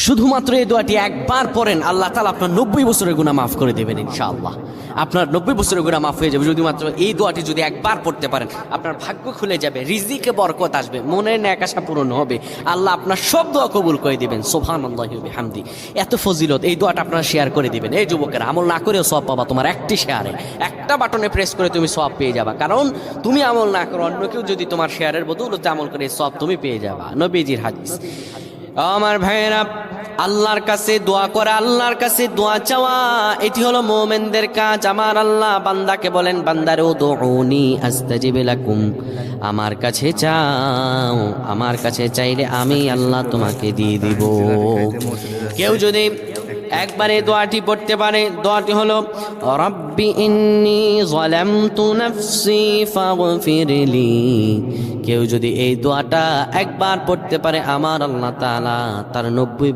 শুধুমাত্র এই দোয়াটি একবার পড়েন, আল্লাহ তাআলা আপনার 90 বছরের গুনাহ মাফ করে দেবেন ইনশাআল্লাহ। আপনার 90 বছরের গুনাহ মাফ হয়ে যাবে যদি মাত্র এই দোয়াটি যদি একবার পড়তে পারেন। আপনার ভাগ্য খুলে যাবে, রিজিকে বরকত আসবে, মনের ন্যাক আশা পূরণ হবে, আল্লাহ আপনার সব দোয়া কবুল করে দিবেন। সুবহানাল্লাহি ওয়া বিহামদি। এত ফজিলত, এই দোয়াটা আপনারা শেয়ার করে দিবেন। এই যুবকেরা, আমল না করেও সওয়াব পাবা। তোমার একটি শেয়ারে, একটা বাটনে প্রেস করে তুমি সওয়াব পেয়ে যাবা। কারণ তুমি আমল না করো, অন্য কেউ যদি তোমার শেয়ারের বদৌলতে আমল করে, সওয়াব তুমি পেয়ে যাবা। নবীজির হাদিস। আমার ভাইয়েরা, আল্লাহর কাছে দোয়া করা, আল্লাহর কাছে দোয়া চাওয়া, এটি হলো মুমিনদের কাজ। আমার আল্লাহ বান্দাকে বলেন, বান্দারে উদউনি আস্তাজিব লাকুম, আমার কাছে চাও, আমার কাছে চাইলে আমি আল্লাহ তোমাকে দিয়ে দিব। কেউ যদি একবারে দোয়াটি পড়তে পারে, দোয়াটি হলো রব্বি ইন্নী যালামতু নাফসি ফাগফিরলি। কেউ যদি এই দোয়াটা একবার পড়তে পারে, আমার আল্লাহ তাআলা তার 90